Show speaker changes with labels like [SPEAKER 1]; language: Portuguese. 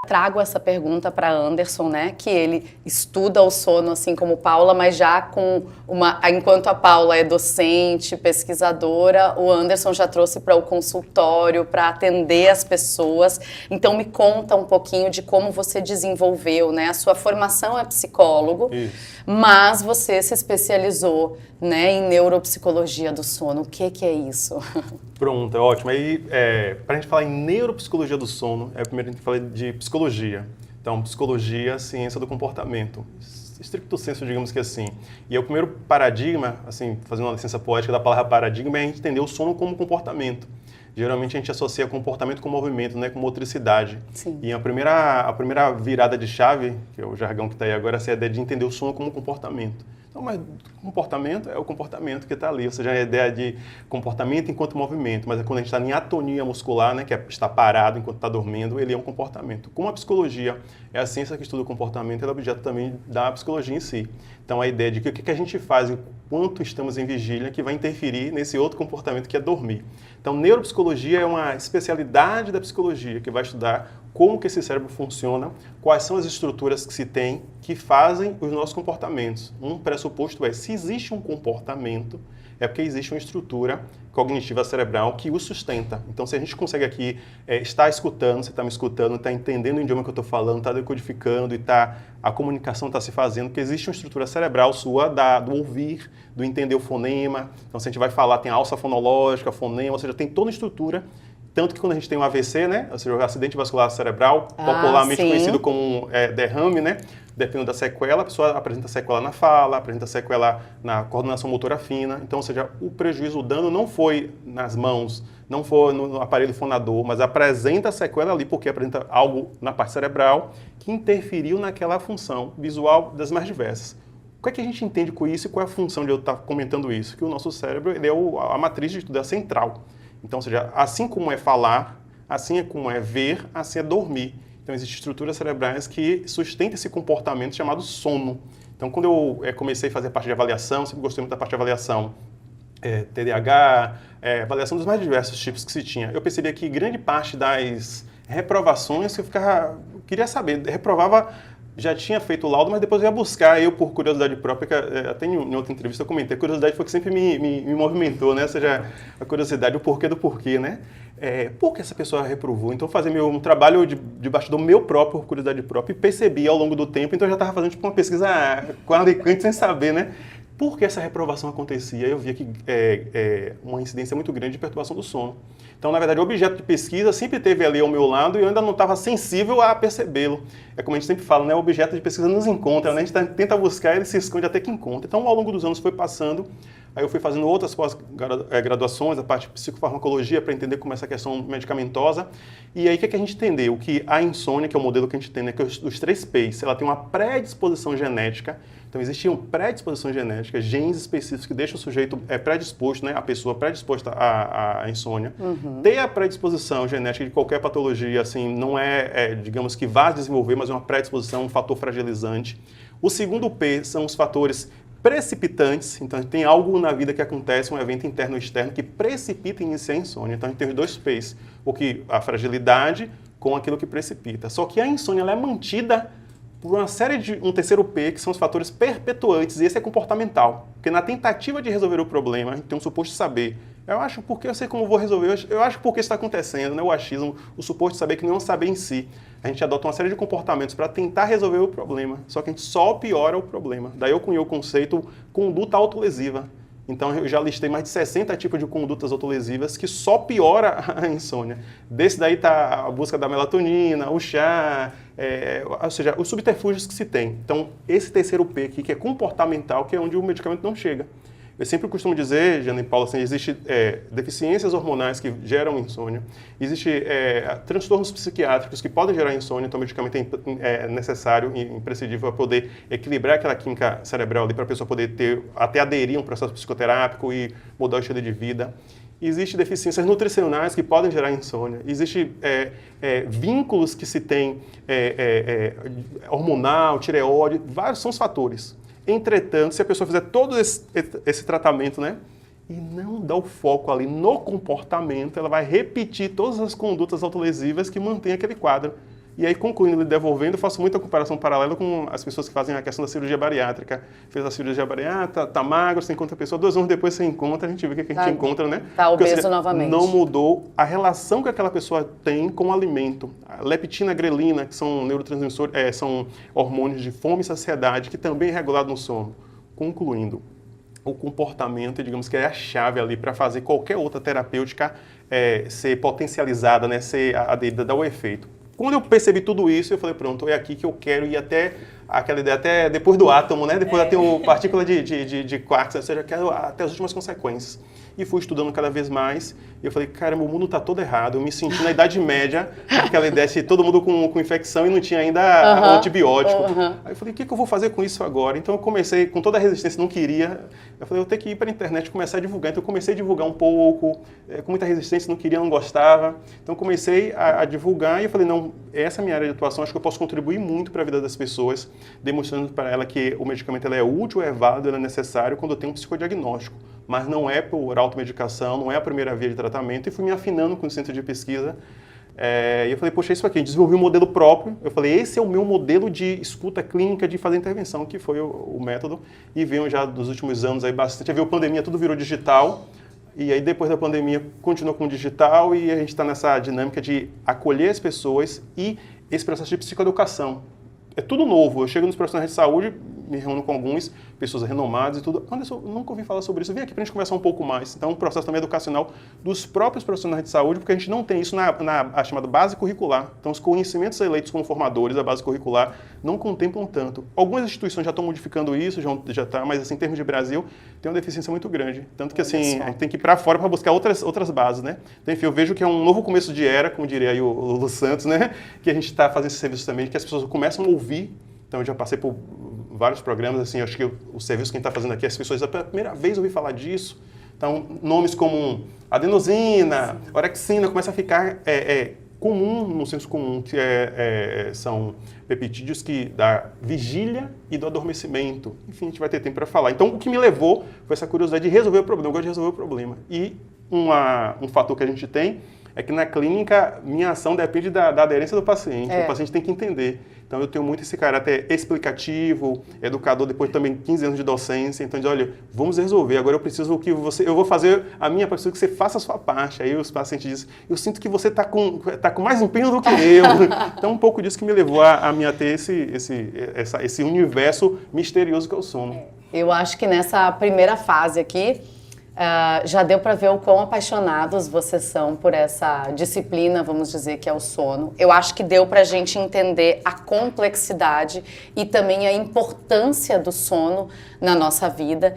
[SPEAKER 1] Trago essa pergunta para Anderson, né, que ele estuda o sono assim como Paula, mas já com enquanto a Paula é docente, pesquisadora, o Anderson já trouxe para o consultório para atender as pessoas. Então me conta um pouquinho de como você desenvolveu, né? A sua formação é psicólogo, mas você se especializou, né, em neuropsicologia do sono. O que é isso?
[SPEAKER 2] Pronto, é ótimo. Aí, para a gente falar em neuropsicologia do sono, primeiro a gente fala de psicologia. Então, psicologia, ciência do comportamento. Stricto sensu, digamos que assim. E é o primeiro paradigma, assim, fazendo uma licença poética da palavra paradigma, é a gente entender o sono como comportamento. Geralmente a gente associa comportamento com movimento, né, com motricidade.
[SPEAKER 1] Sim.
[SPEAKER 2] E a primeira virada de chave, que é o jargão que está aí agora, é a ideia de entender o sono como comportamento. Então, mas comportamento é o comportamento que está ali, ou seja, a ideia de comportamento enquanto movimento, mas é quando a gente está em atonia muscular, né, que é estar parado enquanto está dormindo, ele é um comportamento. Como a psicologia é a ciência que estuda o comportamento, ela é objeto também da psicologia em si. Então, a ideia de que o que a gente faz enquanto estamos em vigília que vai interferir nesse outro comportamento que é dormir. Então, neuropsicologia é uma especialidade da psicologia que vai estudar como que esse cérebro funciona, quais são as estruturas que se tem que fazem os nossos comportamentos. Um pressuposto é, se existe um comportamento, é porque existe uma estrutura cognitiva cerebral que o sustenta. Então, se a gente consegue aqui estar escutando, você está me escutando, está entendendo o idioma que eu estou falando, está decodificando e a comunicação está se fazendo, porque existe uma estrutura cerebral sua do ouvir, do entender o fonema. Então, se a gente vai falar, tem a alça fonológica, fonema, ou seja, tem toda a estrutura. Tanto que quando a gente tem um AVC, né, ou seja, o acidente vascular cerebral, popularmente conhecido como derrame, né, dependendo da sequela, a pessoa apresenta sequela na fala, apresenta sequela na coordenação motora fina. Então, ou seja, o prejuízo, o dano não foi nas mãos, não foi no aparelho fonador, mas apresenta sequela ali porque apresenta algo na parte cerebral que interferiu naquela função visual das mais diversas. O que é que a gente entende com isso e qual é a função de eu estar comentando isso? Que o nosso cérebro ele é a matriz de tudo, é a central. Então, ou seja, assim como é falar, assim é como é ver, assim é dormir. Então, existem estruturas cerebrais que sustentam esse comportamento chamado sono. Então, quando eu comecei a fazer parte de avaliação, sempre gostei muito da parte de avaliação, TDAH, avaliação dos mais diversos tipos que se tinha, eu percebia que grande parte das reprovações eu queria saber, reprovava, já tinha feito o laudo, mas depois eu ia buscar, eu por curiosidade própria, que até em outra entrevista eu comentei, a curiosidade foi que sempre me movimentou, né? Ou seja, a curiosidade, o porquê do porquê, né? Por que essa pessoa reprovou? Então, fazer um trabalho debaixo do meu próprio, por curiosidade própria, e percebi ao longo do tempo, então eu já estava fazendo tipo uma pesquisa qualificante sem saber, né? Por que essa reprovação acontecia? Eu via que uma incidência muito grande de perturbação do sono. Então, na verdade, o objeto de pesquisa sempre esteve ali ao meu lado e eu ainda não estava sensível a percebê-lo. É como a gente sempre fala, né? O objeto de pesquisa nos encontra, né? A gente tenta buscar, ele se esconde até que encontra. Então, ao longo dos anos foi passando, aí eu fui fazendo outras pós-graduações, a parte de psicofarmacologia, para entender como essa questão medicamentosa. E aí, o que a gente entendeu? Que a insônia, que é o modelo que a gente tem, né? Que é os 3 P's, ela tem uma predisposição genética. Então, existiam predisposições genéticas, genes específicos que deixam o sujeito predisposto, né, a pessoa predisposta à insônia. Ter a predisposição genética de qualquer patologia, assim, não digamos que vá desenvolver, mas é uma predisposição, um fator fragilizante. O segundo P são os fatores precipitantes. Então, tem algo na vida que acontece, um evento interno ou externo, que precipita iniciar a insônia. Então, a gente tem os 2 P's, a fragilidade com aquilo que precipita. Só que a insônia ela é mantida por uma série de um terceiro P, que são os fatores perpetuantes, e esse é comportamental. Porque na tentativa de resolver o problema, a gente tem um suposto saber. Eu acho porque eu sei como vou resolver, eu acho porque isso está acontecendo, né? O achismo, o suposto saber que não é um saber em si. A gente adota uma série de comportamentos para tentar resolver o problema, só que a gente só piora o problema. Daí eu cunhei o conceito conduta autolesiva. Então, eu já listei mais de 60 tipos de condutas autolesivas que só piora a insônia. Desse daí está a busca da melatonina, o chá, ou seja, os subterfúgios que se tem. Então, esse terceiro P aqui, que é comportamental, que é onde o medicamento não chega. Eu sempre costumo dizer, Jana e Paula, assim, existem deficiências hormonais que geram insônia, existem transtornos psiquiátricos que podem gerar insônia, então o medicamento é necessário e imprescindível para poder equilibrar aquela química cerebral ali, para a pessoa poder até aderir a um processo psicoterápico e mudar o estilo de vida. Existem deficiências nutricionais que podem gerar insônia. Existem vínculos que se tem hormonal, tireoide, vários são os fatores. Entretanto, se a pessoa fizer todo esse tratamento, né, e não dá o foco ali no comportamento, ela vai repetir todas as condutas autolesivas que mantêm aquele quadro. E aí, concluindo e devolvendo, eu faço muita comparação paralela com as pessoas que fazem a questão da cirurgia bariátrica. Fez a cirurgia bariátrica, tá magro, você encontra a pessoa, 2 anos depois você encontra, a gente vê o que a gente encontra, né?
[SPEAKER 1] Tá obeso novamente.
[SPEAKER 2] Não mudou a relação que aquela pessoa tem com o alimento. A leptina, a grelina, que são neurotransmissores, são hormônios de fome e saciedade, que também é regulado no sono. Concluindo, o comportamento, digamos que é a chave ali para fazer qualquer outra terapêutica ser potencializada, né, ser aderida, dar o efeito. Quando eu percebi tudo isso, eu falei, pronto, é aqui que eu quero ir até aquela ideia, até depois do átomo, né? Depois até a partícula de quarks, ou seja, quero até as últimas consequências. E fui estudando cada vez mais, e eu falei, caramba, o mundo está todo errado. Eu me senti na Idade Média, aquela ideia de todo mundo com infecção e não tinha ainda antibiótico. Aí eu falei, o que eu vou fazer com isso agora? Então eu comecei, com toda a resistência, não queria. Eu falei, eu tenho que ir para a internet e começar a divulgar. Então eu comecei a divulgar um pouco, com muita resistência, não queria, não gostava. Então comecei a divulgar e eu falei, não, essa é a minha área de atuação, acho que eu posso contribuir muito para a vida das pessoas, demonstrando para ela que o medicamento é útil, é válido, é necessário quando tem um psicodiagnóstico. Mas não é por automedicação, não é a primeira via de tratamento, e fui me afinando com o centro de pesquisa. E eu falei, poxa, isso aqui, desenvolvi um modelo próprio. Eu falei, esse é o meu modelo de escuta clínica, de fazer intervenção, que foi o método. E veio já dos últimos anos aí bastante. Veio a pandemia, tudo virou digital. E aí depois da pandemia continuou com o digital e a gente está nessa dinâmica de acolher as pessoas e esse processo de psicoeducação. É tudo novo. Eu chego nos profissionais de saúde, me reúno com algumas pessoas renomadas e tudo. Anderson, eu nunca ouvi falar sobre isso. Vem aqui para a gente conversar um pouco mais. Então, um processo também educacional dos próprios profissionais de saúde, porque a gente não tem isso na chamada base curricular. Então, os conhecimentos eleitos como formadores da base curricular não contemplam tanto. Algumas instituições já estão modificando isso, já está, mas assim, em termos de Brasil, tem uma deficiência muito grande. Tanto que assim, a gente tem que ir para fora para buscar outras bases, né? Então, enfim, eu vejo que é um novo começo de era, como diria aí o Lulu Santos, né? Que a gente está fazendo esse serviço também, que as pessoas começam a ouvir. Então, eu já passei por vários programas, assim, acho que o serviço que a gente está fazendo aqui, as pessoas, pela primeira vez ouvi falar disso. Então, nomes como adenosina, orexina, começa a ficar comum, no senso comum, que são peptídeos que dá vigília e do adormecimento. Enfim, a gente vai ter tempo para falar. Então, o que me levou foi essa curiosidade de resolver o problema. Eu gosto de resolver o problema. E um fator que a gente tem é que na clínica, minha ação depende da aderência do paciente. O paciente tem que entender. Então, eu tenho muito esse caráter explicativo, educador, depois também 15 anos de docência. Então, olha, vamos resolver. Agora eu preciso que eu vou fazer a minha parte, que você faça a sua parte. Aí os pacientes dizem, eu sinto que você está com mais empenho do que eu. Então, um pouco disso que me levou a mim a ter esse universo misterioso que é o sono.
[SPEAKER 1] Eu acho que nessa primeira fase aqui, já deu para ver o quão apaixonados vocês são por essa disciplina, vamos dizer, que é o sono. Eu acho que deu para a gente entender a complexidade e também a importância do sono na nossa vida.